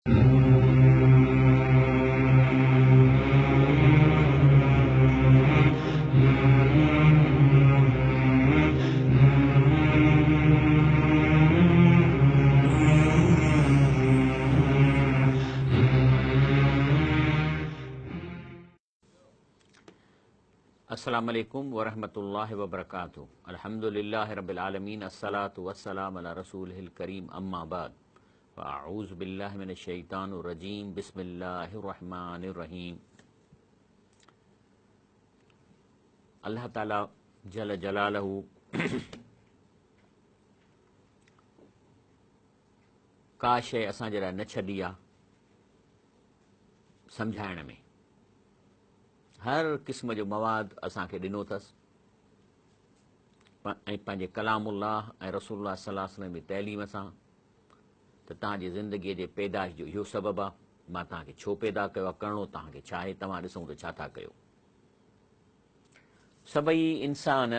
अस्सलामु अलैकुम वरहमतुल्लाहि वबरकातुहू। अल्हम्दुलिल्लाहि रब्बिल आलमीन, अस्सलातु वस्सलामु अला रसूलिहिल करीम, अम्मा बाद, फ़अऊज़ु बिल्लाहि मिनश शैतानिर रजीम, बिस्मिल्लाहिर रहमानिर रहीम। अल्लाह ताला जल जलालहू का शइ असांजे लाइ न छॾी आहे सम्झाइण में। हर क़िस्म जो मवाद असांखे ॾिनो अथसि ऐं पंहिंजे कलामुल्लाह ऐं रसूलुल्लाह सल्लल्लाहु अलैहि वसल्लम जी तइलीम सां त तव्हांजी ज़िंदगीअ जे पैदाइश जो इहो सबबु आहे। मां तव्हांखे छो पैदा कयो आहे, करिणो तव्हांखे छा आहे, तव्हां ॾिसूं त छा था कयो। सभई इंसान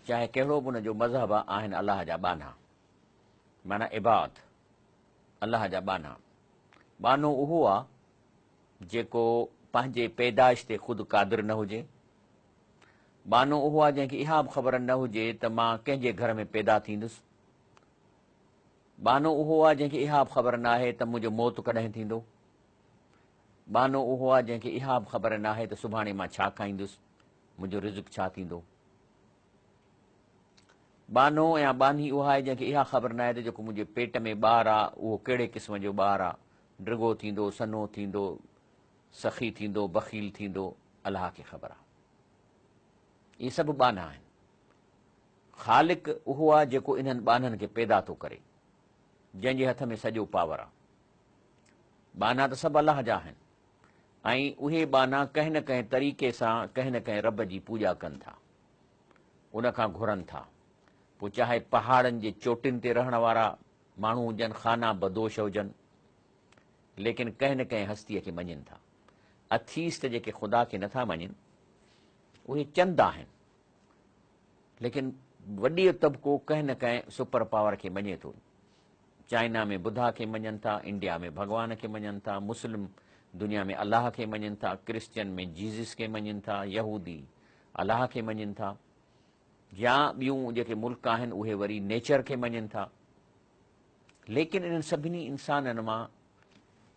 चाहे कहिड़ो बि उनजो मज़हब आहे, आहिनि अलाह जा बाना, माना इबाद, अलाह जा बाना। बानो उहो आहे जेको पंहिंजे पैदाइश ते ख़ुदि क़ादिर न हुजे। बानो उहो आहे जंहिंखे इहा बि ख़बर न हुजे त मां कंहिंजे घर में पैदा थींदुसि। बानो उहो आहे जंहिंखे इहा बि ख़बर न आहे त मुंहिंजो मौत कॾहिं थींदो। बानो उहो आहे जंहिंखे इहा बि ख़बर न आहे त सुभाणे मां छा खाईंदुसि, मुंहिंजो रिज़्क़ छा थींदो। बानो या बानी उहा आहे जंहिंखे इहा ख़बर न आहे त जेको मुंहिंजे पेट में ॿारु आहे उहो कहिड़े क़िस्म जो ॿारु आहे, डिघो थींदो, सनो थींदो, सखी थींदो, बख़ील थींदो, अलाह खे ख़बर आहे। इहे सभु बाना आहिनि। ख़ालिक़ उहो आहे जेको इन्हनि बाननि खे पैदा थो करे, जंहिंजे हथ में सॼो पावर आहे। बाना त सभु अलाह जा आहिनि ऐं उहे बाना कंहिं न कंहिं तरीक़े सां कंहिं न कंहिं रब जी पूॼा कनि था, उनखां घुरनि था। पोइ चाहे पहाड़नि जे चोटियुनि ते रहण वारा माण्हू हुजनि, ख़ाना बदोश हुजनि, लेकिन कंहिं न कंहिं हस्तीअ खे मञनि था। अथीस्ट जेके ख़ुदा खे नथा मञनि उहे चंद आहिनि, लेकिन वॾी तबिको कंहिं न कंहिं सुपर पावर खे मञे थो। चाइना में बुधा खे मञनि था, इंडिया में भॻवान खे मञनि था, मुस्लिम दुनिया में अलाह खे मञनि था, क्रिश्चियन में जीज़स खे मञनि था, यहूदी अलाह खे मञनि था, या ॿियूं जेके मुल्क आहिनि उहे वरी नेचर खे मञनि था। लेकिन इन्हनि सभिनी इंसाननि मां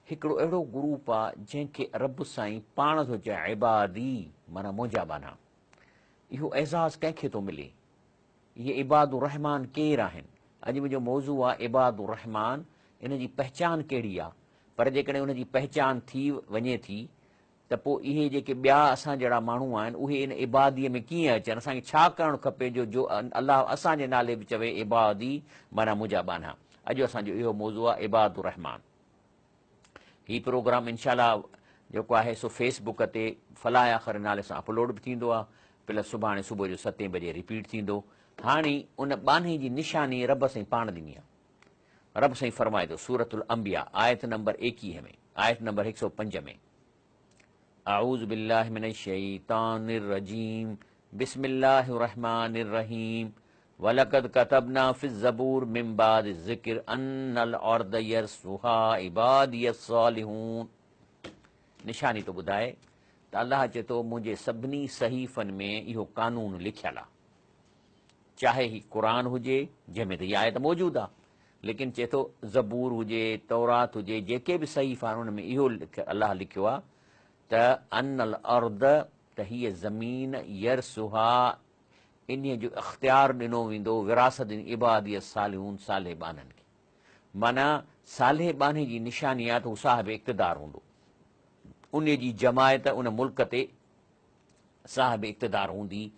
हिकिड़ो अहिड़ो ग्रुप आहे जंहिंखे रब साईं पाण थो चए इबादी, माना मुंहिंजा बाना। इहो एज़ाज़ कंहिंखे थो मिले। इहे इबादुर रहमान केरु आहिनि? अॼु मुंहिंजो मौज़ू आहे इबादुर रहमान, इन जी पहचान कहिड़ी आहे। पर जेकॾहिं उन जी पहचान थी वञे थी त पोइ इहे जेके ॿिया असां जहिड़ा माण्हू आहिनि उहे इन इबादीअ में कीअं अचनि, असांखे छा करणु खपे जो अलाह असांजे नाले बि चवे इबादी, माना मुंहिंजा बाना। अॼु असांजो इहो मौज़ू आहे इबादुर रहमान। हीउ प्रोग्राम इंशाअल्लाह जेको आहे सो फेसबुक ते फलाह आख़िर नाले सां अपलोड बि थींदो आहे, प्लस सुभाणे सुबुह जो 7 बजे रिपीट थींदो। हाणे उन बाने जी निशानी रब साईं पाण ॾिनी आहे। रब साईं फरमाए थो सूरतुल अंबिया आयत नंबर 21 में, आयत नंबर 105 में, अऊज़ु बिल्लाहि मिनश शैतानिर रजीम, बिस्मिल्लाहिर रहमानिर रहीम, वलक़द कतबना फ़िज़ ज़बूर मिन बादि ज़िक्र अन्नल अर्द यरसुहा इबादियस सालिहून। निशानी तो ॿुधाए त अलाह चए थो मुंहिंजे सभिनी सहीफ़नि में इहो कानून लिखियल आहे। चाहे ही क़ुरान हुजे जंहिंमें त इहा आयत मौजूदु आहे, लेकिन चए थो ज़बूर हुजे, तौरात हुजे, जेके बि सहीफ़ा आहिनि उन में इहो अलाह लिखियो आहे त अनल अर्द, त हीअ ज़मीन यरसुहा, इन जो इख़्तियार ॾिनो वेंदो, विरासत इबादियत सालिहून, सालेह बाननि खे। माना सालेह बाने जी निशानी आहे त हू साहिब इक़्तिदार हूंदो, उन जी जमायत उन मुल्क ते साहिब इक़्तिदार हूंदी।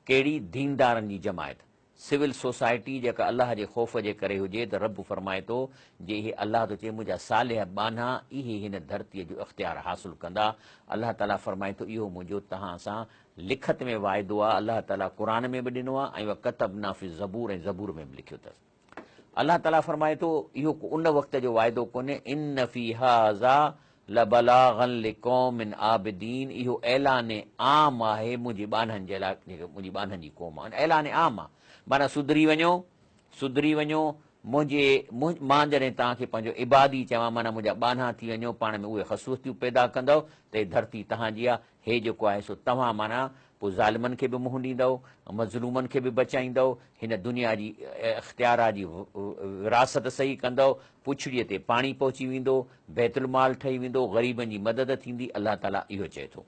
कहिड़ी? दीनदारनि जी जमायत, सिविल सोसाइटी जेका अलाह जे ख़ौफ़ जे करे हुजे। त रब फरमाए थो जे इहे अलाह थो चए मुंहिंजा सालेह बाना इहे हिन धरतीअ जो इख़्तियार हासिलु कंदा। अलाह ताला फरमाए थो इहो मुंहिंजो तव्हां सां लिखत में वाइदो आहे। अलाह ताला क़ुरान में बि ॾिनो आहे ऐं कतबना फ़ी ज़बूर, ऐं ज़बूर में बि लिखियो अथसि। अलाह ताला फरमाए थो इहो उन वक़्त जो वाइदो कोन्हे, इन फ़ी हाज़ा लबलागन लिक़ौमिन आबिदीन, इहो ऐलान आम आहे मुंहिंजे बाननि जे लाइ, मुंहिंजी बाननि जी क़ौम आहे। ऐलान आम आहे, माना सुधरी वञो, सुधरी वञो, मां जॾहिं तव्हांखे पंहिंजो इबादी चवां, माना मुंहिंजा बाना थी वञो, पाण में उहे ख़सूसियतूं पैदा कंदव त हे धरती तव्हांजी आहे। हे जेको आहे सो तव्हां माना पोइ ज़ालिमनि खे बि मुंहुं ॾींदव, मज़लूमनि खे बि बचाईंदव, हिन दुनिया जी इख़्तियारा जी विरासत सही कंदव, पुछड़ीअ ते पाणी पहुची वेंदो, बैतुल माल ठही वेंदो, ग़रीबनि जी मदद थींदी। अलाह ताला इहो चए थो।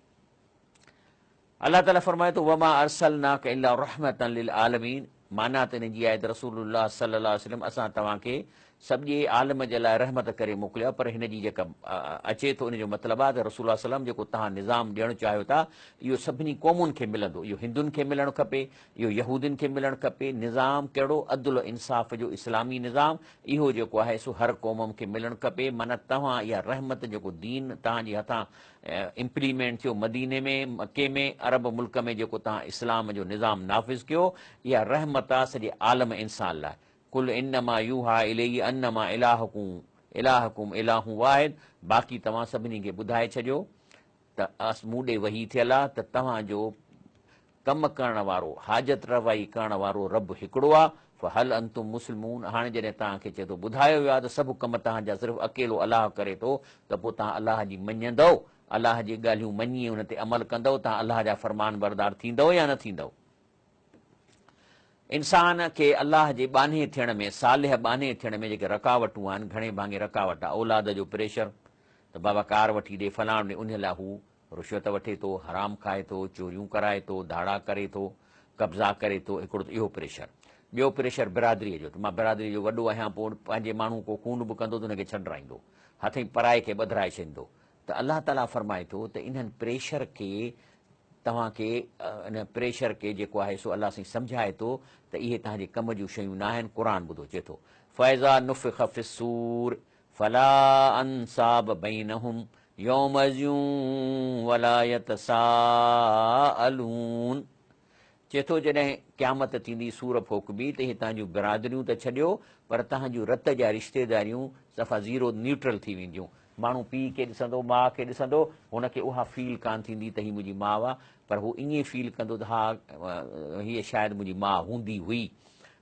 अलाह ताला फरमाए थो वमा अरसलनाक इल्ला रहमतन लिल आलमीन, माना त हिन जी आहे त रसूलुल्लाह सल्लल्लाहु अलैहि वसल्लम असां तव्हांखे सॼे आलम जे लाइ रहमत करे मोकिलियो। पर हिन जी जेका अचे थो, इन जो मतिलबु आहे त रसूल सल्लम जेको तव्हां निज़ाम ॾियणु चाहियो था, इहो सभिनी क़ौमुनि खे मिलंदो। इहो हिंदुनि खे मिलणु खपे, इहो यहूदियुनि खे मिलणु खपे। निज़ाम कहिड़ो? अदुल इंसाफ़ जो इस्लामी निज़ाम, इहो जेको आहे सो हर क़ौम खे मिलणु खपे। माना तव्हां इहा रहमत जेको दीन तव्हांजे हथां इम्प्लीमेंट थियो मदीने में, मके में, अरब मुल्क में जेको तव्हां इस्लाम जो निज़ाम नाफ़िज़ कयो, इहा रहमत आहे सॼे आलम इंसान लाइ। कुल इन्नमा यूहा इलैहि अन्नमा इलाहुकुम इलाहु वाहिद, बाक़ी तव्हां सभिनी खे ॿुधाए छॾियो त मूं ॾे वही थियल आहे त तव्हांजो कमु करण वारो, हाजत रवाई करण वारो रब हिकिड़ो आहे। फहल अंतुम मुस्लिमून, हाणे जॾहिं तव्हांखे चए थो ॿुधायो वियो आहे त सभु कम तव्हांजा सिर्फ़ु अकेलो अलाह करे थो, त पोइ तव्हां अलाह जी मञंदव, अलाह जी ॻाल्हियूं मञी हुन ते अमल कंदव, तव्हां अलाह जा फरमान बरदार थींदव या न थींदव। इंसान खे अलाह जे बाने थियण में, सालिह बाने थियण में जेके रकावटूं आहिनि, घणे भाङे रकावट आहे। औलाद जो प्रेशर, त बाबा कार वठी ॾे, फलाण ॾे, उन लाइ हू रुश्वत वठे थो, हराम खाए थो, चोरियूं कराए थो, धाड़ा करे थो, कब्ज़ा करे थो, हिकिड़ो इहो प्रेशर। ॿियो प्रेशर बिरादरीअ जो, त मां बिरादरीअ जो वॾो आहियां, पोइ पंहिंजे माण्हू को खून बि कंदो त हुनखे छॾाईंदो, हथई पराए खे ॿधाए छॾींदो। त अलाह ताला फरमाए थो त इन्हनि प्रेशर खे तव्हांखे, इन प्रेशर खे जेको आहे सो अलाह साईं सम्झाए थो त इहे तव्हांजे कम जूं शयूं न आहिनि। क़ुर ॿुधो, चए थो फ़ैज़ा नुफ़िख़ फ़िस्सूर फला अंसाब बैनहुम यौमइज़ वला यतसाअलून। चए थो जॾहिं क़यामत थींदी, सूर फोकबी, त इहे तव्हांजूं बिरादरियूं त छॾियो, पर तव्हांजूं रत जा रिश्तेदारियूं सफ़ा ज़ीरो न्यूट्रल थी वेंदियूं। माण्हू पीउ खे ॾिसंदो, माउ खे ॾिसंदो, हुनखे उहा फील कान थींदी त हीअ मुंहिंजी माउ आहे, पर हू ईअं फील कंदो त हा हीअ शायदि मुंहिंजी माउ हूंदी हुई,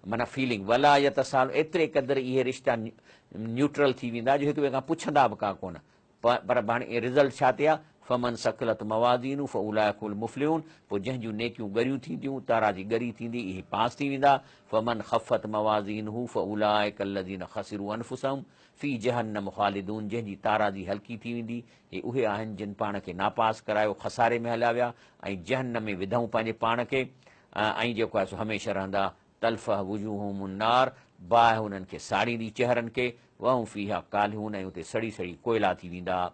माना फीलिंग। वला यतसाल, एतिरे क़दुरु इहे रिश्ता न्यूट्रल थी वेंदा जो हिक ॿिए खां पुछंदा बि का कोन। पर हाणे रिज़ल्ट छा थिया? फमन सकलत मवाज़ीनू फउलाइकुल मुफ़्लिहून, पोइ जंहिंजूं नेकियूं ॻरियूं थींदियूं, तारा जी ॻरी थींदी, इहे पास थी वेंदा। फमन ख़फ़त मवाज़ीनहू फउलाइक अलज़ीन ख़सिरू अनफुसहुम फ़ी जहन्नम ख़ालिदून, जंहिंजी तारा जी हल्की थी वेंदी, हे उहे आहिनि जिन पाण खे नापास करायो, खसारे में हलिया विया, ऐं जहन्नम में विधऊं पंहिंजे पाण खे, ऐं जेको आहे सो हमेशह रहंदा। तल्फ़ह वुजूहुहुम नार, बाहि हुननि खे साड़ींदी चेहरनि खे, वहूं फ़ीहा काल्हून, ऐं उते सड़ी सड़ी कोयला थी वेंदा।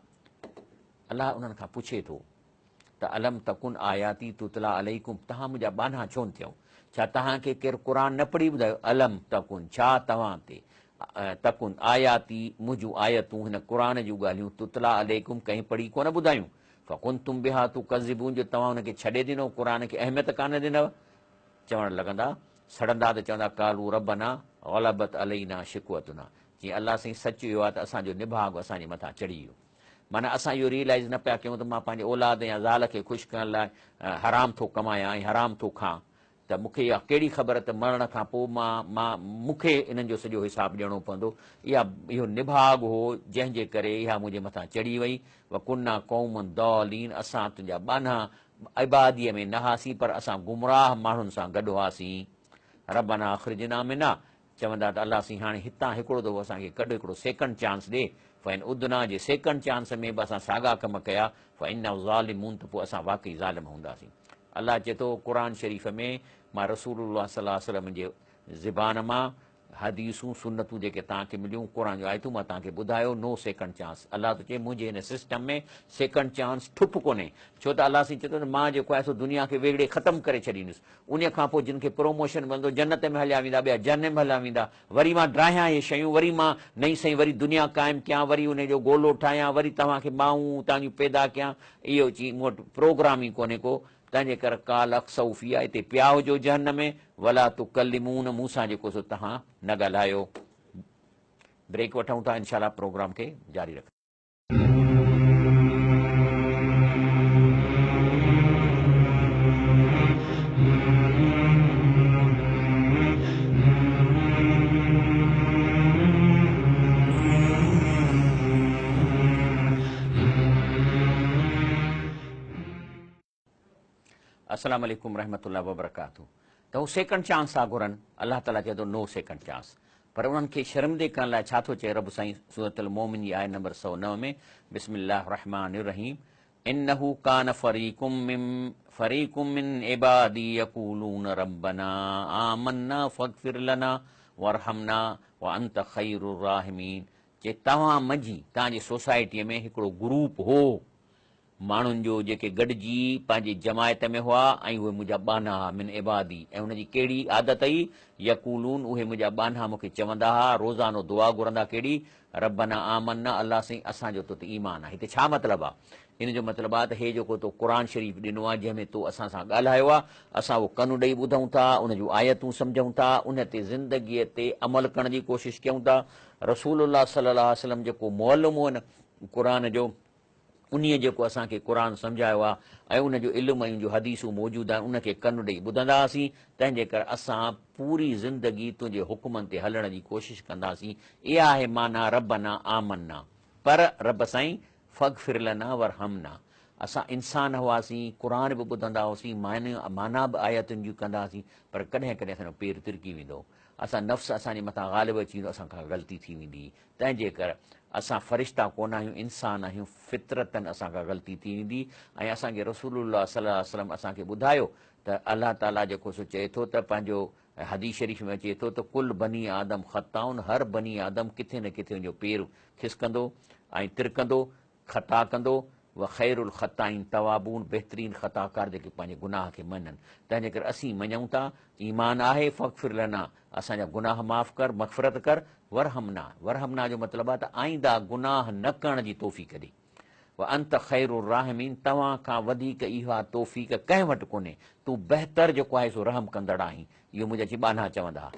अलाह उन्हनि खां पुछे थो त अलम तकुन आयाती तुतला अलैकुम, तव्हां मुंहिंजा बाना छो न थियऊं? छा तव्हांखे केरु क़ुर न पढ़ी ॿुधायो? अलम तकुन, छा तव्हां ते तकुन आयाती, मुंहिंजूं आयतूं, हिन क़ुर जूं ॻाल्हियूं, तुतला अलैकुम, कंहिं पढ़ी कोन ॿुधायूं? फ़कुन तुम बिहा तू कज़िबून, जो तव्हां हुनखे छॾे ॾिनो, क़ुर खे अहमियत कान ॾिनव। चवणु लॻंदा, सड़ंदा त चवंदा कालू रबना ग़लबत अलैना शिकवतुना, जीअं अलाह साईं सच इहो आहे त असांजो निभाग असांजे मथां चढ़ी वियो। माना असां इहो रियलाइज़ न पिया कयूं त मां पंहिंजे औलाद या ज़ाल खे ख़ुशि करण लाइ हराम थो कमायां ऐं हराम थो खां, त मूंखे इहा कहिड़ी ख़बर त मरण खां पोइ मूंखे इन्हनि जो सॼो हिसाबु ॾियणो पवंदो। इहो निभाग हो जंहिंजे करे इहा मुंहिंजे मथां चढ़ी वई। वकुन्ना क़ौमन दौलीन, असां तुंहिंजा बाना इबादीअ में न हासीं, पर असां गुमराह माण्हुनि सां गॾु हुआसीं। रबना अख़रिजना मिना, चवंदा त अलाह साईं हाणे हितां हिकिड़ो दफ़ो असांखे कॾहिं हिकिड़ो सेकंड चांस ॾे। फ़इन उदना, जे सेकंड चांस में बि असां साॻा कम कया, फ़इन ज़ालिमून, त पोइ असां वाक़ई ज़ालिम हूंदासीं। अलाह चए थो क़ुर शरीफ़ में, मां रसूलुल्लाह सल्लल्लाहु अलैहि वसल्लम जे ज़बान मां हदीसूं सुन्नतूं जेके तव्हांखे मिलियूं, क़ुर जो आयतूं, मां तव्हांखे ॿुधायो, नो सेकंड चांस। अलाह त चए मुंहिंजे हिन सिस्टम में सेकंड चांस ठुप कोन्हे, छो त अलाह साईं चए थो न मां जेको आहे सो दुनिया खे वेगड़े ख़तमु करे छॾींदुसि। उन खां पोइ जिन खे प्रमोशन मिलंदो, जन्नत में हलिया वेंदा, ॿिया जहन्नम में हलिया वेंदा। वरी मां ड्राहियां इहे शयूं, वरी मां नई सही वरी दुनिया क़ाइमु कयां, वरी उनजो गोलो ठाहियां, वरी तव्हांखे माऊं तव्हांजूं पैदा कयां। इहो चई मूं वटि प्रोग्राम ई कोन्हे को, तंहिंजे करे काल अक्सौफ़िया, हिते पिया हुजो जहन्नम में, वला तू कलिमून, मूंसां जेको सो तव्हां न ॻाल्हायो। ब्रेक वठूं था, इंशाअल्लाह प्रोग्राम खे जारी रखूं। अस्सलाम वालेकुम रहमतुल्लाहि व बरकातहू। त हू सेकंड चांस था घुरनि, अलाह ताला चए थो नो सेकंड चांस। पर उन्हनि खे शर्मिंदे करण लाइ छा थो चए रब साईं सूरतुल मोमिन जी आयत नंबर 109 में, बिस्मिल्लाह रहमान रहीम, इन्नहु कान फरीकुम मिन इबादी यक़ूलून रब्बना आमन्ना फग़फिर लना वरहमना व अंत खैरुर राहिमीन। जे तव्हां मंझि तव्हांजी सोसाइटीअ में हिकिड़ो ग्रुप हो माण्हुनि जो जेके गॾिजी पंहिंजी जमायत में हुआ ऐं उहे मुंहिंजा बाना हुआ मिन इबादी, ऐं उनजी कहिड़ी आदत हुई, यक़ूलून उहे मुंहिंजा बाना मूंखे चवंदा हुआ, रोज़ानो दुआ घुरंदा कहिड़ी, रब्बना आमन्ना अलाह साईं असांजो तो ते ईमान आहे। हिते छा मतिलबु आहे? इन जो मतिलबु आहे त हे जेको तो क़ुर शरीफ़ ॾिनो आहे जंहिंमें तो असां सां ॻाल्हायो आहे, असां उहो कनु ॾेई ॿुधूं था, उन जूं आयतूं सम्झूं था, उन ते ज़िंदगीअ ते अमल करण जी कोशिशि कयूं था। रसूलुल्लाह सल्लल्लाहु अलैहि वसल्लम जेको मुअल्लिम हो न क़ुर जो, उन्हीअ जेको असांखे क़ुर सम्झायो आहे ऐं उनजो इल्मु ऐं जो हदीसूं मौजूदु आहिनि उनखे कनु ॾेई ॿुधंदा हुआसीं। तंहिंजे करे असां पूरी ज़िंदगी तुंहिंजे हुकुमनि ते हलण जी कोशिशि कंदासीं। इहा आहे माना रब्बना आमन्ना। पर रब साईं फ़ग़फिर लना वरहमना, असां इंसान हुआसीं, क़ुर बि ॿुधंदा हुआसीं, माना बि आयतुनि जूं कंदा हुआसीं, पर कॾहिं कॾहिं असांजो पेर तिरकी वेंदो, असां नफ़्स असांजे मथां ग़ालिब अची वेंदो, असांखां ग़लती थी वेंदी। तंहिंजे करे असां फ़रिश्ता कोन आहियूं, इंसान आहियूं, फितरतनि असांखां ग़लती थी वेंदी। ऐं असांखे रसूलुल्लाह सल्लल्लाहु अलैहि वसल्लम असांखे ॿुधायो त अलाह ताला जेको सो चए थो त पंहिंजो हदीस शरीफ़ में अचे थो त कुल बनी आदम ख़ताउन, हर बनी आदम किथे न किथे उनजो पेर खिसकंदो ऐं तिरकंदो, ख़ता कंदो। व ख़ैरुल ख़ताइन तवाबून, बहितरीनु ख़ताकार जेके पंहिंजे गुनाह खे मञनि। तंहिंजे करे असीं मञूं था ईमान आहे, फ़ग़फिर लना असांजा गुनाह माफ़ कर, मग़फ़िरत कर, वरहमना, वरहमना जो मतिलबु आहे त आईंदा गुनाह न करण जी तौफ़ीक़ ॾे। व अंत खैरुर राहिमीन, तव्हां खां वधीक इहा तौफ़ीक़ कंहिं वटि कोन्हे, तूं बहितर जेको आहे सो रहम कंदड़ आहीं। इहो मुंहिंजा अची बाना चवंदा।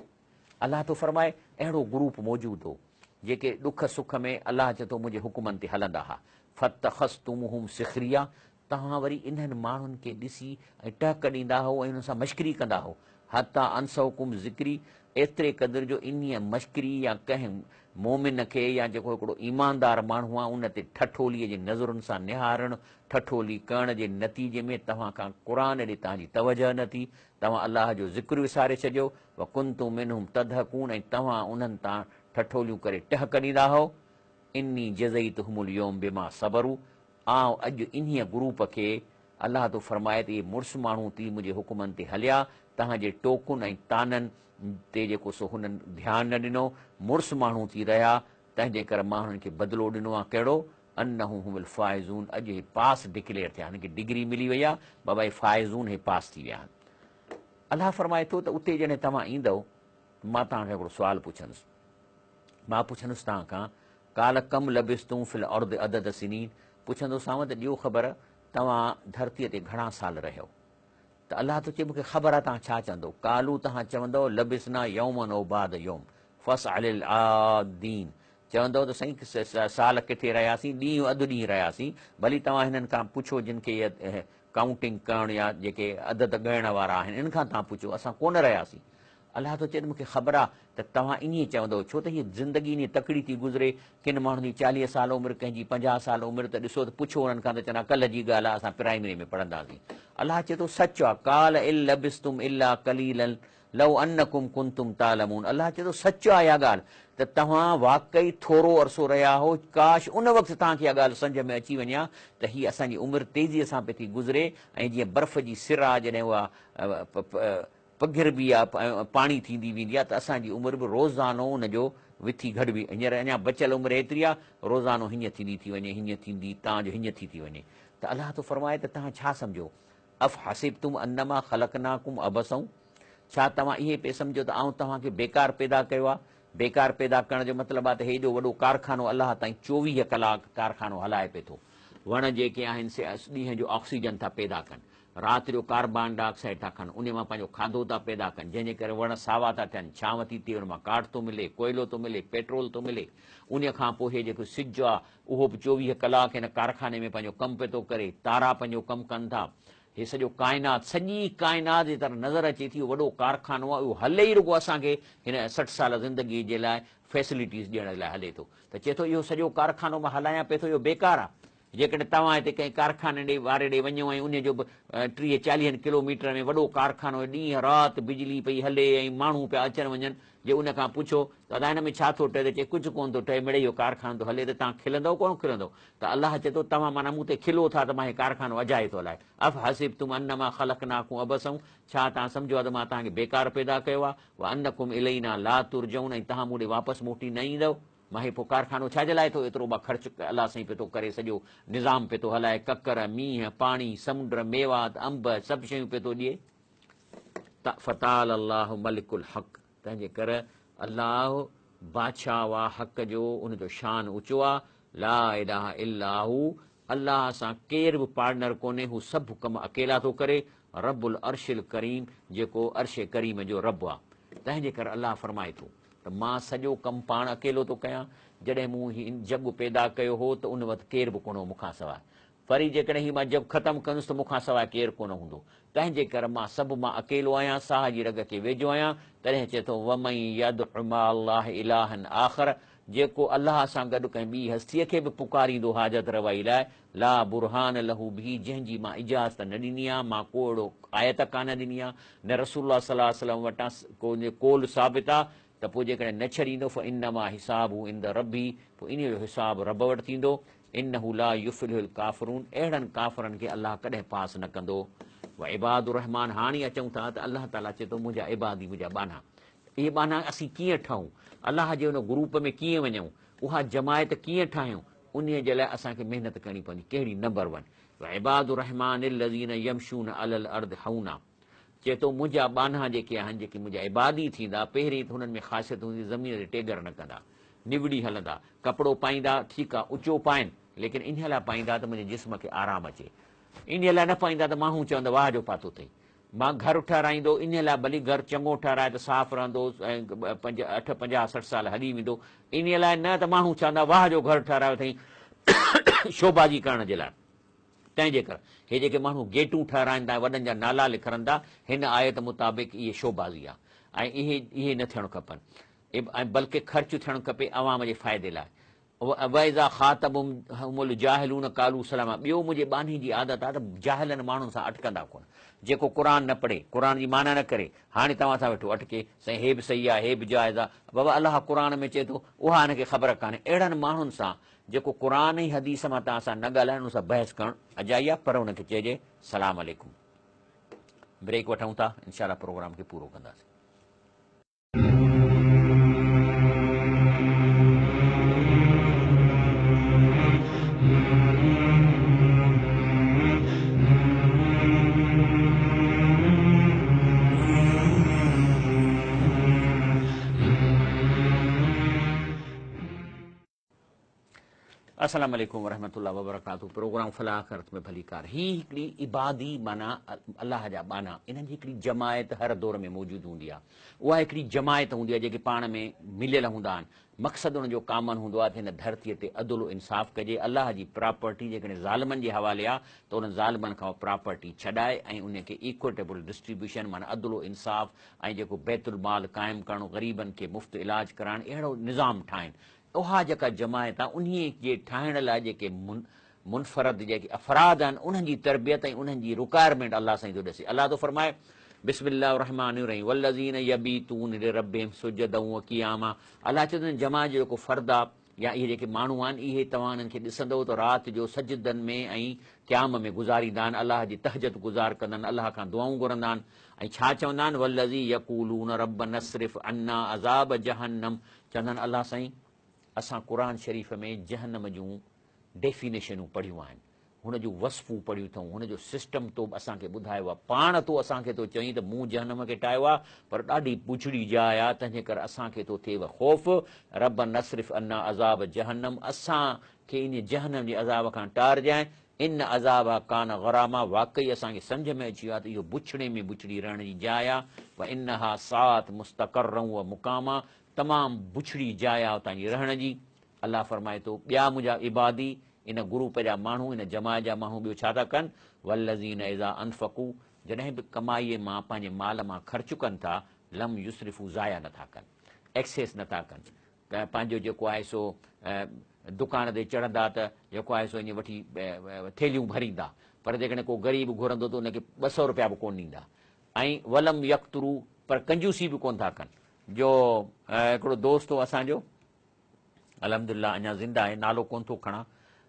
अलाह तो फरमाए अहिड़ो ग्रुप मौजूदु हो जेके ॾुख सुख में अलाह चए थो मुंहिंजे हुकुमनि ते हलंदा हुआ। फतख़स्तुमुहुम सिखरिया, तव्हां वरी इन्हनि माण्हुनि खे ॾिसी ऐं टहक ॾींदा हो ऐं उन्हनि सां मश्करी कंदा हो। हता अंसौकुम ज़िक्री, एतिरे क़दुरु जो इन मश्करी या कंहिं मोमिन खे या जेको हिकिड़ो ईमानदार माण्हू आहे उन ते ठठोलीअ जे नज़रुनि सां निहारणु, ठठोली करण जे नतीजे में तव्हां खां क़ुर ॾे तव्हांजी तवजह न थी, तव्हां अलाह जो ज़िक्र विसारे छॾियो। व कुंतुम मिनहुम तदहकून, ऐं तव्हां उन्हनि तां ठठोलियूं करे टहक ॾींदा हो। इन्नी जज़ईतहुमुल यौम बिमा सबरू, आउं अॼु इन्हीअ ग्रुप खे अलाह तो फरमाए त इहे मुड़ुस माण्हू थी मुंहिंजे हुकुमनि ते हलिया, तव्हांजे टोकुनि ऐं ताननि ते जेको सो हुननि ध्यानु न ॾिनो, मुड़ुस माण्हू थी रहिया। तंहिंजे करे मां हुननि खे बदिलो ॾिनो आहे कहिड़ो, अन्नहुम हुमुल फाइज़ून, अॼु हे पास डिक्लेयर थिया, हिनखे डिग्री मिली वई आहे, बाबा हे फाइज़ून, हे पास थी विया आहिनि। अलाह फरमाए थो त उते जॾहिं तव्हां ईंदव मां तव्हांखे हिकिड़ो सुवालु पुछंदुसि। मां पुछंदुसि तव्हां खां, काल कम लबिस्तूं फिल अर्द अदद सिनीन, पुछंदोसांव त ॾियो ख़बर तव्हां धरतीअ ते घणा साल रहियो? त अलाह तो चए मूंखे ख़बर आहे तव्हां छा चवंदो। कालू, तव्हां चवंदव लबिसना यौमन औ बाद यौम फसअलिल आदीन, चवंदव त साईं साल किथे रहियासीं, ॾींहुं अधु ॾींहुं रहियासीं। भली तव्हां हिननि खां पुछो जिन खे काउंटिंग करणु या जेके अदद ॻणण वारा आहिनि इन खां तव्हां पुछो, असां कोन रहियासीं। अलाह तो चए मूंखे ख़बर आहे त तव्हां ईअं चवंदव, छो त हीअ ज़िंदगी ईअं तकड़ी थी गुज़रे, किन माण्हुनि जी 40 साल उमिरि, कंहिंजी 50 साल उमिरि, त ॾिसो त पुछो उन्हनि खां त चवंदा कल्ह जी ॻाल्हि आहे, असां प्राइमरी में पढ़ंदासीं। अलाह चए थो सच आहे, काल इल लबिस्तुम इल्ला कलीलन लव अन्नकुम कुंतुम तालमून, अलाह चए थो सच आहे इहा ॻाल्हि त तव्हां वाक़ई थोरो अरसो रहिया हो, काश उन वक़्तु तव्हांखे इहा ॻाल्हि सम्झ में अची वञे त हीअ असांजी उमिरि तेज़ीअ सां पई थी गुज़रे, ऐं जीअं बर्फ़ जी सिर आहे जॾहिं उहा पघिरबी आहे, पाणी थींदी वेंदी आहे, त असांजी उमिरि बि रोज़ानो उनजो विथी घटिबी, हींअर अञा बचियल उमिरि एतिरी आहे, रोज़ानो हीअं थींदी थी वञे, हीअं थींदी, तव्हांजो हीअं थी वञे। त अलाह तो फरमाए त तव्हां छा सम्झो, अफ़ हसिबतुम अन्नमा ख़लक़नाकुम अबसऊं, छा तव्हां इहे पिए सम्झो त आउं तव्हांखे बेकार पैदा कयो आहे? बेकार पैदा करण जो मतिलबु आहे त हेॾो वॾो कारखानो अलाह ताईं 24 कलाक कारखानो हलाए पिए थो। वण जेके आहिनि से ॾींहं जो ऑक्सीजन था पैदा कनि, राति जो कार्बन डाइऑक्साइड था खनि, उन मां पंहिंजो खाधो था पैदा कनि, जंहिंजे करे वण सावा था थियनि, छांव थी थिए, उन मां काठ थो मिले, कोयलो थो मिले, पेट्रोल थो मिले। उन खां पोइ हे जेको सिज आहे उहो बि 24 कलाक हिन कारखाने में पंहिंजो कमु पियो थो करे, तारा पंहिंजो कमु कनि था, हे सॼो काइनात, सॼी काइनात जी तरफ़ नज़र अचे थी, वॾो कारखानो आहे, उहो हले ई रुॻो असांखे हिन 60 साल ज़िंदगीअ जे लाइ फैसिलिटीज़ ॾियण लाइ हले थो। त चए थो इहो सॼो कारखानो मां हलायां पिए थो, इहो बेकार आहे। जेकॾहिं तव्हां हिते कंहिं कारखाने वारे ॾे वञो ऐं उन जो बि 30-40 किलोमीटर में वॾो कारखानो, ॾींहं राति बिजली पई हले ऐं माण्हू पिया अचनि वञनि, जे उन खां पुछो त दादा हिन में छा थो ठहे, त चए कुझु कोन थो ठहे, मिड़े इहो कारखानो थो हले, त तव्हां खिलंदव कोन खिलंदव? त अलाह चए थो तव्हां माना मूं ते खिलो था त मां हीउ कारखानो अजाए थो हलाए। अफ हसिब तुम अन्नमा ख़लक़नाकुम अबसऊं, छा तव्हां सम्झो त मां तव्हांखे बेकार पैदा कयो आहे? व अन्नकुम इलैना ला तुरजऊन, ऐं तव्हां मूं ॾे वापसि मोटी न ईंदव। मां हे पोइ कारखानो छाजे लाइ थो एतिरो ख़र्चु अलाह साईं पियो थो करे, सॼो निज़ाम पियो थो हलाए, ककर, मींहं, पाणी, समुंड, मेवात, अंब, सभु शयूं पियो थो ॾिए। फताल अल्लाह मलिकुल हक़, तंहिंजे करे अल्लाह बादशाह आहे हक़ जो, उनजो शान ऊचो आहे। ला इलाहा इल्ला हू, अल्लाह सां केर बि पार्टनर कोन्हे, हू सभु कम अकेला थो करे। रब्बुल अर्शिल करीम, जेको अर्श करीम जो रब आहे। तंहिंजे करे अल्लाह फरमाए थो त मां सॼो कमु पाण अकेलो थो कयां। जॾहिं मूं ही जग पैदा कयो हो त उन वक़्तु केर बि कोन हो मूंखां सवाइ। वरी जेकॾहिं ही मां जब ख़तमु कंदुसि त मूंखां सवाइ केरु कोन हूंदो। तंहिंजे करे मां सभु मां अकेलो आहियां, साह जी रग खे वेझो आहियां। तॾहिं चए थो वमई यदउ मा अल्लाह इलाहन आख़िर, जेको अलाह सां गॾु कंहिं ॿी हस्तीअ खे बि पुकारींदो हाजत रवाई लाइ, ला बुरहान लहू भी, जंहिंजी मां इजाज़त न ॾिनी आहे, मां को अहिड़ो आयत कान ॾिनी आहे, न रसूलुल्लाह सल्लल्लाहु अलैहि वसल्लम वटां को कोल साबित आहे। त पोइ जेकॾहिं न छॾींदो फ इन्नमा हिसाबु इंद रबी, पोइ इन जो हिसाबु रब वटि थींदो। इन्नहू ला युफ्लिहुल काफ़िरून, अहिड़नि काफ़िरनि खे अलाह कॾहिं पास न कंदो। व इबादुर रहमान, हाणे अचूं था त अलाह ताला चए थो मुंहिंजा इबादी, मुंहिंजा बाना। इहे बाना असीं कीअं ठहूं, अलाह जे उन ग्रुप में कीअं वञूं, उहा जमायत कीअं ठाहियूं, उन जे लाइ असांखे महिनत करणी पवंदी। कहिड़ी? नंबर 1, व इबादुर रहमान लज़ीन यमशून अलल अर्द हौना, चए थो मुंहिंजा बाना जेके आहिनि, जेके मुंहिंजा इबादी थींदा, पहिरीं त हुननि में ख़ासियत हूंदी, ज़मीन ते टेगर न कंदा, निबड़ी हलंदा, कपिड़ो पाईंदा, ठीकु आहे ऊचो पाइनि, लेकिन इन लाइ पाईंदा त मुंहिंजे जिस्म खे आराम अचे। इन लाइ न पाईंदा त माण्हू चवंदा वाह जो पातो अथई। मां घरु ठाराईंदो, इन लाइ भली घरु चङो ठाराए त साफ़ रहंदो ऐं 50-60 साल हली वेंदो। इन लाइ न त माण्हू चवंदा वाह जो घरु ठारायो अथई शोबाजी करण जे लाइ। तंहिंजे करे हे जेके माण्हू गेटूं ठाराइनि था, वॾनि जा नाला लिखनि था, हिन आयत मुताबिक़ इहे शोबाज़ी आहे, ऐं इहे न थियणु खपनि, ऐं बल्कि ख़र्चु थियणु खपे अवाम जे फ़ाइदे लाइ। वैज़ा ख़ातबुहुमुल जाहिलून क़ालू सलामा, ॿियो मुंहिंजे बानी जी आदत आहे त जाहिलनि माण्हुनि सां अटकंदा कोन। जेको क़ुर न पढ़े, क़ुर जी माना न करे, हाणे तव्हां सां वेठो अटके, साईं हे बि सही आहे, हे बि जाइज़ आहे, बाबा अलाह क़ुर में चए थो, उहा हिनखे ख़बर कान्हे। अहिड़नि माण्हुनि सां जेको क़ुर ऐं हदीस मां तव्हां सां न ॻाल्हाइनि, उन सां बहस करणु अजाई आहे, पर हुनखे चइजे सलाम अलैकुम। ब्रेक वठूं था, इंशाअल्लाह प्रोग्राम खे पूरो कंदासीं। अस्सलाम वालेकुम वरहमतुल्लाहि वबरकातुहू। प्रोग्राम फलाह आख़िरत में भली कार। ही हिकिड़ी इबादी माना अलाह जा बाना, इन्हनि जी हिकिड़ी जमायत हर दौर में मौजूदु हूंदी आहे। उहा हिकिड़ी जमायत हूंदी आहे जेके पाण में मिलियल हूंदा आहिनि। मक़सदु हुनजो कामन हूंदो आहे त हिन धरतीअ ते अदुल इंसाफ़ कजे। अलाह जी प्रॉपर्टी जेकॾहिं ज़ालिमनि जे हवाले आहे त उन ज़ालिमनि खां प्रॉपर्टी छॾाए ऐं उनखे इक्विटेबल डिस्ट्रीब्यूशन माना अदुल इंसाफ़ ऐं जेको बैतुल माल क़ाइमु करणो, ग़रीबनि खे मुफ़्त इलाज कराइणु, अहिड़ो निज़ाम ठाहिनि। उहा जेका जमायत आहे, उन जे ठाहिण लाइ जेके मुनफ़रद जेके अफ़राद आहिनि, उन्हनि जी तरबियत ऐं उन्हनि जी रिक्वायरमेंट अलाह साईं थो ॾिसे। अलाह थो फरमाए बिस्मिल्लाहिर रहमानिर रहीम वल्लज़ीन यबीतून लिरब्बिहिम सुजदन व क़ियामा। अलाह चवंदो आहे जमायत जो जेको फ़र्द आहे या इहे जेके माण्हू आहिनि, इहे तव्हां इन्हनि खे ॾिसंदव त राति जो सजदनि में ऐं क़याम में गुज़ारींदा आहिनि, अलाह जी तहजत गुज़ार कंदा आहिनि, अलाह खां दुआऊं घुरंदा आहिनि। ऐं छा चवंदा आहिनि? वल्लज़ी यक़ूलून रब्बना अस्रिफ़ अन्ना अज़ाब जहन्नम, चवंदा आहिनि अलाह साईं असां क़ुर शरीफ़ में जहन्नम जूं डेफिनेशनूं पढ़ियूं आहिनि, हुन जूं वसफ़ूं पढ़ियूं अथऊं, हुनजो सिस्टम तो असांखे ॿुधायो आहे। पाण तो असांखे थो चई त मूं जहन्नम खे ठाहियो आहे, पर ॾाढी पुछड़ी जाइ आहे, तंहिंजे करे असांखे थो थिएव ख़ौफ़। रब नसरिफ़ अन्ना अज़ाब जहन्नम, असांखे इन जहन्नम जे अज़ाब खां टारजांइ। इन अज़ाब कान ग़रामा, वाक़ई असांखे सम्झ में अची वियो आहे त इहो बुछड़े में बुछड़ी रहण जी जाइ आहे। व इनहा सात मुस्तक़रऊं व मुक़ामा, तमामु बुछड़ी जाइ आहे उतां जी रहण जी। अलाह फरमाए थो ॿिया मुंहिंजा इबादी, इन ग्रुप जा माण्हू, इन जमायत जा माण्हू ॿियो छा था कनि? वल्लज़ीन इज़ा अनफ़क़ू, जॾहिं बि कमाईअ मां पंहिंजे माल मां ख़र्चु कनि था, लम युसरिफ़ू, ज़ाया नथा कनि, एक्सेस नथा कनि, पंहिंजो जेको आहे सो दुकान ते चढ़ंदा त जेको आहे सो ईअं वठी थेलियूं भरींदा, पर जेकॾहिं को ग़रीब घुरंदो त उनखे 200 रुपया बि कोन ॾींदा। ऐं वलम यक़्तुरू, पर कंजूसी बि कोन था कनि। जो हिकिड़ो दोस्त हो असांजो, अल्हम्दुलिल्लाह अञा ज़िंदा आहे, नालो कोन थो खणा,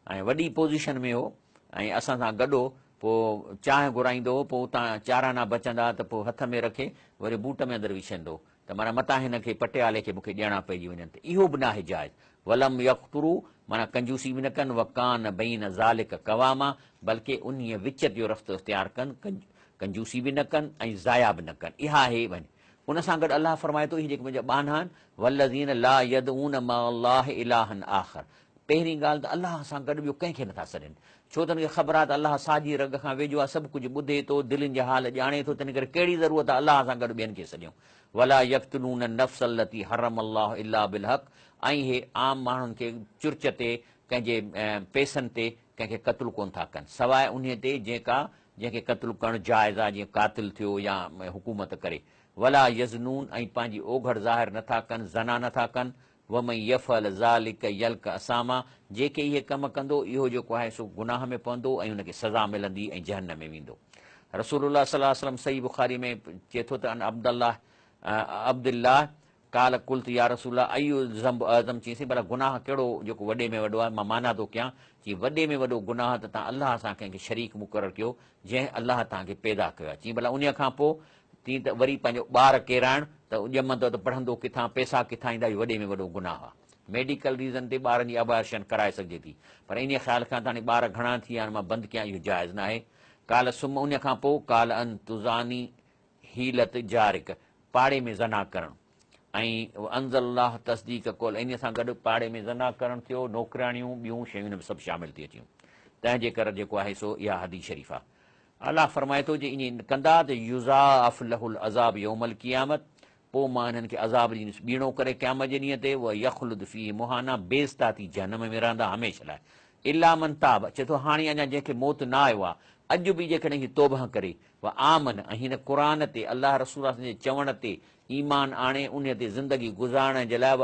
ऐं वॾी पोज़ीशन में हो ऐं असां सां गॾु हो। पोइ चांहि घुराईंदो हो, पोइ उतां चाराना बचंदा त पोइ हथ में रखे वरी बूट में अंदरि विछंदो, त माना मतां हिन खे पटियाले खे मूंखे ॾियणा पइजी वञनि, त इहो बि नाहे जाइज़। वलम यक़्तुरू माना कंजूसी बि न कनि, वकान बैन ज़ालिक क़वामा, बल्कि उन विच जो रस्तो इख़्तियार कनि, कंजूसी बि न कनि ऐं ज़ाया बि न कनि। इहा आहे वञे उन सां गॾु अलाह फरमाए थो, इहे जेके मुंहिंजा बाना आहिनि, वल्लज़ीन ला यदऊन मअल्लाहि इलाहन आख़र, पहिरीं ॻाल्हि त अलाह सां गॾु ॿियो कंहिंखे नथा सॾनि, छो त हुनखे ख़बर आहे त अलाह साॼी रग खां वेझो आहे, सभु कुझु ॿुधे थो, दिलनि जा हाल ॼाणे थो, तंहिं करे कहिड़ी ज़रूरत आहे अलाह सां गॾु ॿियनि खे सॼूं। वला यक़्तुलून नफ़्स अल्लती हर्रम अल्लाहु इल्ला बिल हक़, ऐं हे आम माण्हुनि खे चुर्च ते, कंहिंजे पैसनि ते कंहिंखे क़त्लु कोन था कनि, सवाइ उन ते जंहिंखे क़त्लु करणु जाइज़ आहे, जीअं कातिल थियो या हुकूमत करे। वला यज़नून, ऐं पंहिंजी ओघड़ ज़ाहिर नथा कनि, ज़ना नथा कनि। वमन यफ़अल ज़ालिक यल्क़ असामा, जेके इहे कमु कंदो इहो जेको आहे सो गुनाह में पवंदो ऐं हुनखे सज़ा मिलंदी ऐं जहन्नम में वेंदो। रसूलुल्लाह सल्लल्लाहु अलैहि वसल्लम सही बुखारी में चए थो त अब्दुल्लाह काल कुल्त या रसूल अय्यु ज़ंब अज़म, चईंसीं भला गुनाह कहिड़ो जेको वॾे में वॾो आहे, मां माना थो कयां, चई वॾे में वॾो गुनाह त तव्हां अलाह सां कंहिंखे शरीक मुक़ररु कयो जंहिं अलाह तव्हांखे पैदा कयो आहे। चई भला उन खां पोइ तीअं त वरी पंहिंजो ॿार केराइणु, त ॼमंदो त पढ़ंदो किथां, पैसा किथां ईंदा, इहो वॾे में वॾो गुनाह आहे। मेडिकल रीज़न ते ॿारनि जी अबॉर्शन कराए सघिजे थी, पर इन ख़्याल खां त हाणे ॿार घणा थी विया आहिनि, मां बंदि कयां, इहो जाइज़ न आहे। काल सुम, उन खां पोइ काल अन तुज़ानी हीलत जारिक, पाड़े में ज़ना करणु, ऐं अंज़ल्लाह तस्दीक कोल, इन सां गॾु पाड़े में ज़ना करणु थियो, नौकराणियूं ॿियूं शयूं में सभु शामिल थी अचियूं। तंहिंजे करे जेको आहे सो इहा हदीस शरीफ़ आहे। अलाह फरमाए थो जे ईअं कंदा त युज़ाअफ़ लहुल अज़ाब यौमल क़ियामत, पोइ मां हिननि खे अज़ाब ॿीणो करे क़यामत जे ॾींहं ते, उहा यख़लुद फ़ीह मुहाना, बेज़ता थी जहन्नम में रहंदा हमेशह लाइ। इला मन ताब, चए थो हाणे अञा जंहिंखे मौत न आयो आहे, अॼु बि जेकॾहिं हीउ तौबह करे, उहा आमन ऐं हिन क़ुर ते अलाह रसूल जे चवण ते ईमान आणे, उन ते ज़िंदगी गुज़ारण जे लाइ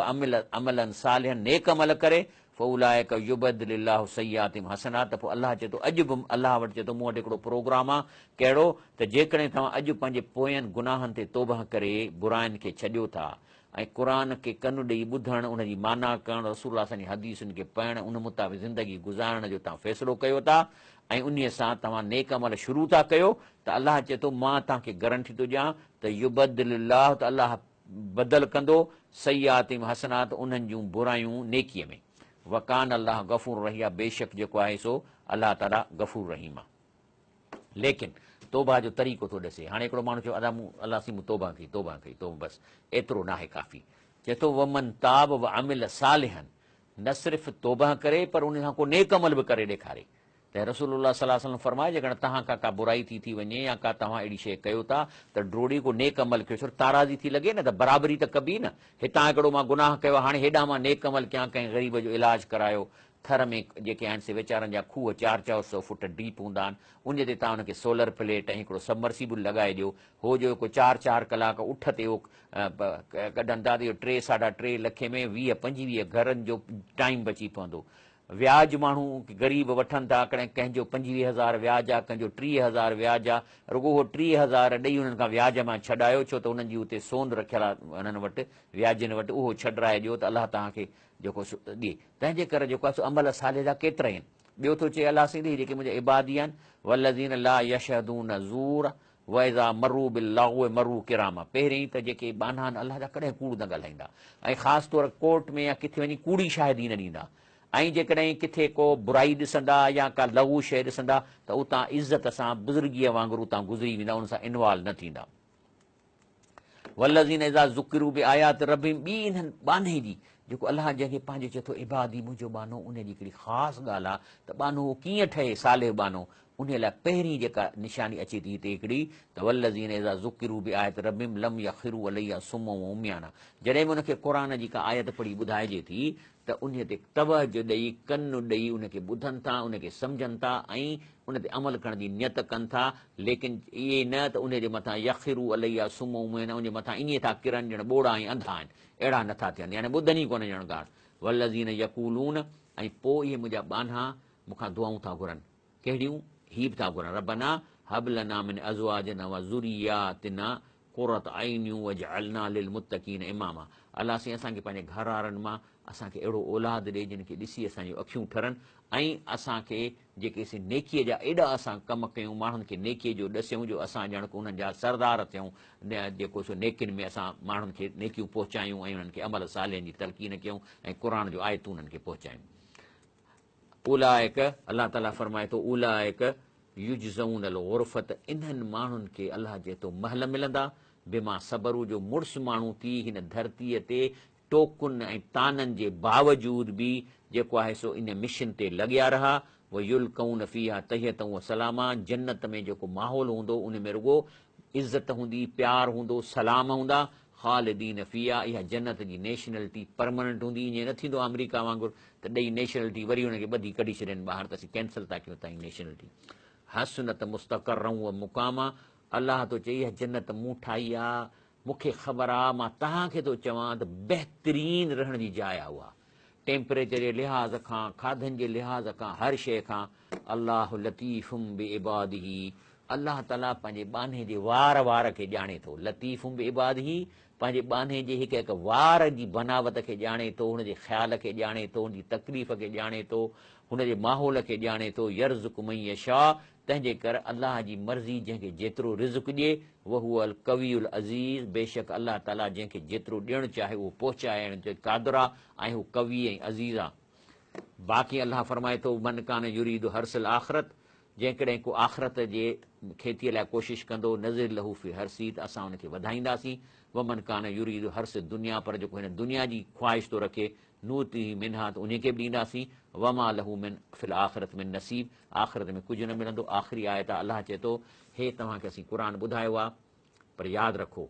अमलन सालिहन नेक अमल करे, फ़उलाइक युबद्दिलिल्लाहु सय्यातिहिम हसनात, त पोइ अलाह चए थो, अॼु बि अलाह वटि चए थो मूं वटि हिकिड़ो प्रोग्राम आहे, कहिड़ो त जेकॾहिं तव्हां अॼु पंहिंजे पोयनि गुनाहनि ते तौबह करे बुराइनि खे छॾियो था ऐं क़ुर खे कनु ॾेई ॿुधणु, उनजी माना करणु, रसूल सां हदीसुनि खे पढ़णु, उन मुताबिक़ ज़िंदगी गुज़ारण जो तव्हां फ़ैसिलो कयो था ऐं उन सां तव्हां नेक अमल शुरू था कयो, त अलाह चए थो मां तव्हांखे गारंटी थो ॾियां त युबद्दिलिल्लाह, त अलाह बदल कंदो सय्यातिहिम हसनात, उन्हनि जूं बुरायूं नेकीअ में। वकान अलाह गफ़ूर रही आहे, बेशक जेको आहे सो अलाह ताला गफ़ूर रहीम आहे। लेकिन तौबा जो तरीक़ो थो ॾसे। हाणे हिकिड़ो माण्हू चयो अलाह सी मूं तौबा कई, बसि एतिरो नाहे काफ़ी। चए थो वमन ताब व अमिल सालिहन, न सिर्फ़ु तौबा करे पर उन सां को नेक अमल बि करे ॾेखारे। त रसूलुल्लाह सल्लल्लाहु अलैहि वसल्लम फरमाए, जेकॾहिं तव्हां खां का बुराई थी वञे या का तव्हां अहिड़ी शइ कयो था त ड्रोड़ी को नेक अमल कयो, छो ताराज़ी थी लॻे न, त बराबरी त कबी न। हितां हिकिड़ो मां गुनाह कयो, हाणे हेॾां मां नेक अमल कयां, कंहिं ग़रीब जो इलाजु करायो, थर में जेके आहिनि से वीचारनि जा खूह 400 फुट डीप हूंदा आहिनि, उन ते तव्हां हुनखे सोलर प्लेट ऐं हिकिड़ो सबमर्सिबल लॻाए ॾियो, हो जो को 4-4 कलाक उठ ते उहो कढनि था, त इहो 3-3.5 लखे में 20-25 घरनि जो टाइम बची पवंदो। व्याज माण्हू ग़रीब वठनि था, कंहिंजो 25,000 व्याज आहे, कंहिंजो 30,000 व्याज आहे, रुॻो उहो 30,000 ॾेई हुननि खां व्याज मां छॾायो, छो त हुननि जी हुते सोंद रखियल आहे हुननि वटि व्याजनि वटि, उहो छॾाए ॾियो त अलाह तव्हांखे जेको ॾिए। तंहिंजे करे जेको आहे सो अमल साले जा केतिरा आहिनि। ॿियो थो चए अलाह सिंधी जेके मुंहिंजा इबादी आहिनि, वल्लज़ीन ला यशहदून ज़ूर वइज़ा मरू बिल्लाग़्व मरू किरामा, पहिरीं त जेके बाना आहिनि अलाह जा कॾहिं कूड़ न ॻाल्हाईंदा, ऐं ख़ासि तौर कोर्ट में या किथे वञी कूड़ी शाहिदी न ॾींदा, ऐं जेकॾहिं किथे को बुराई ॾिसंदा या का लघू शइ ॾिसंदा त उतां इज़त सां बुज़ुर्गीअ वांगुरु उतां गुज़री वेंदा, उन सां इन्वॉल्व न थींदा। वल्लज़ीन इज़ा ज़ुकिरू बि आयात रबिम, ॿी इन्हनि बाने जी जेको अलाह जंहिंखे पंहिंजो चए थो इबादी मुंहिंजो बानो, उन जी हिकिड़ी ख़ासि ॻाल्हि आहे त बानो कीअं ठहे साले बानो, उन लाइ पहिरीं जेका निशानी अचे थी हिते हिकिड़ी त वल्लज़ीन इज़ा ज़ुकिरू बि आयत रबिम लम यख़िरू अलैहा सुम्म व उम्याना, जॾहिं बि उनखे क़ुर जी का आयत पढ़ी ॿुधाइजे थी त उन ते तवजो ॾेई कनु ॾेई उनखे ॿुधनि था, उनखे सम्झनि था ऐं उन ते अमल करण जी नियत कनि था। लेकिन इहे न त उनजे मथां यख़िरू अलैहा सुम्म उम्याना, उनजे मथां ईअं था किरनि ॼण ॿोड़ा ऐं अंधा आहिनि, अहिड़ा नथा थियनि, यानी ॿुधनि ई कोन ॼण ॻाल्हि। वल्लज़ीन यक़ूलून, ऐं पोइ इहे मुंहिंजा ॿान्हा मूंखां दुआऊं था घुरनि। कहिड़ियूं? ही बि था घुरनि, रब्बना हब लना मिन अज़वाजना व ज़ुरियातिना क़ुरत अय्युन वजअलना लिलमुत्तक़ीन इमामा। अलाह साईं असांखे पंहिंजे घर वारनि मां असांखे अहिड़ो औलाद ॾे जिन खे ॾिसी असांजूं अखियूं ठरनि, ऐं असांखे जेके से नेकीअ जा एॾा असां कम कयूं, माण्हुनि खे नेकीअ जो ॾसियूं जो असां ॼण उन्हनि जा सरदार थियूं, जेको सो नेकियुनि में असां माण्हुनि खे नेकियूं पहुचायूं ऐं उन्हनि खे अमल सालिहनि जी तलक़ीन कयूं ऐं क़ुर जो आयतूं उन्हनि खे पहुचायूं। उलाइक, अलाह ताला फरमाए थो, उलाइक युजज़ऊनल ग़ुरफ़त, इन्हनि माण्हुनि खे अलाह चए थो महल मिलंदा, बिमा सबरू, जो मुड़ुसु माण्हू थी हिन धरतीअ ते टोकुनि ऐं ताननि जे बावजूद बि जेको आहे सो इन मिशन ते लॻिया रहा। व युल्कऊन फ़ीहा तहियतन व सलामा, जन्नत में जेको माहौल हूंदो उन में रुगो इज़त हूंदी, प्यार हूंदो, सलाम हूंदा। ख़ालिदीन फ़ीहा, इहा जन्नत जी नेशनलिटी परमानेंट हूंदी। ईअं न थींदो अमेरिका वांगुरु त ॾेई नेशनलिटी वरी हुनखे ॿधी कढी छॾनि ॿाहिरि, त असीं कैंसिल था कयूं तव्हांजी नेशनलिटी। हसनत मुस्तक़रऊं व मुक़ामा, अलाह थो चई इहा जन्नत मूं ठाही आहे, मूंखे ख़बर आहे, मां तव्हांखे थो चवां त बहितरीन रहण जी जाइ आहे उहा, टेम्परेचर जे लिहाज़ खां, खाधनि जे लिहाज़ खां, हर शइ खां। अल्लाह लतीफ़ुम बि इबादिही, अलाह ताला पंहिंजे ॿान्हे जे वार वार खे ॼाणे थो। लतीफ़ुम बि इबादिही, पंहिंजे ॿान्हे जे हिकु हिकु वार जी बनावट खे ॼाणे थो, हुनजे ख़्याल खे ॼाणे थो, हुनजी तकलीफ़ खे ॼाणे थो, हुनजे माहौल खे ॼाणे थो। यर्ज़ुक़ु मन यशा, तंहिंजे करे अलाह जी मर्ज़ी जंहिंखे जेतिरो रिज़्क़ ॾिए, वहू अल कवीउल अज़ीज़, बेशक अलाह ताला जंहिंखे जेतिरो ॾियणु चाहे उहो पहुचाइण जो क़ादिर आहे, ऐं हू कवी ऐं अज़ीज़ आहे। बाक़ी अलाह फरमाए थो, मन कान युरीदु हर्सल आख़िरत, जेकॾहिं को आख़िरत जे खेतीअ लाइ कोशिशि कंदो, नज़िर लहू फी हर्सी, त असां हुनखे वधाईंदासीं। व मन कान युरीदु हर्स दुनिया, पर जेको हिन दुनिया जी ख़्वाहिश थो रखे, नूती मिनहा, त उनखे बि ॾींदासीं। वमा लहू मिन फिल आख़िरत में नसीब, आख़िरत में कुझु न मिलंदो। आख़िरी आयत आहे, अलाह चए थो, हे तव्हांखे असीं क़ुर ॿुधायो आहे, पर यादि रखो,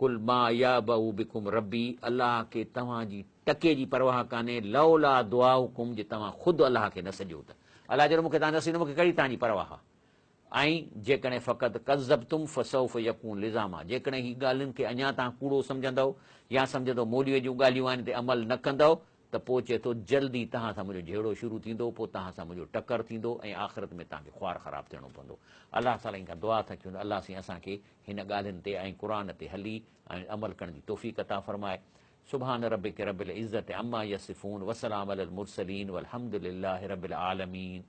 कुल मा याबउ बिकुम रब्बी, अलाह खे तव्हांजी टके जी परवाह कान्हे, लौला दुआउकुम, जे तव्हां ख़ुदि अलाह खे न सॼो त। अलाह चयो मूंखे तव्हां न सॼो, मूंखे कहिड़ी तव्हांजी परवाह आहे। ऐं जेकॾहिं फ़क़ति कज़बतुम फसौफ़ यकून लिज़ामा, जेकॾहिं ही ॻाल्हियुनि खे अञा तव्हां कूड़ो सम्झंदव या सम्झंदव मौलवीअ जूं ॻाल्हियूं आहिनि, ते अमल न कंदव, त पोइ चए थो जल्दी तव्हां सां मुंहिंजो झेड़ो शुरू थींदो, पोइ तव्हां सां मुंहिंजो टकर थींदो, ऐं आख़िरत में तव्हांखे ख़्वार ख़राबु थियणो पवंदो। अलाह ताला खां दुआ था कयूं, अलाह साईं असांखे हिन ॻाल्हियुनि ते ऐं क़ुर ते हली ऐं अमल करण जी तौफ़ीक़ अता फ़रमाए। सुभान रब्बिक रब्बिल इज़्ज़ति अम्मा यसिफ़ून, वसलाम अलल मुरसलीन, वल्हम्दुलिल्लाहि रब्बिल आलमीन।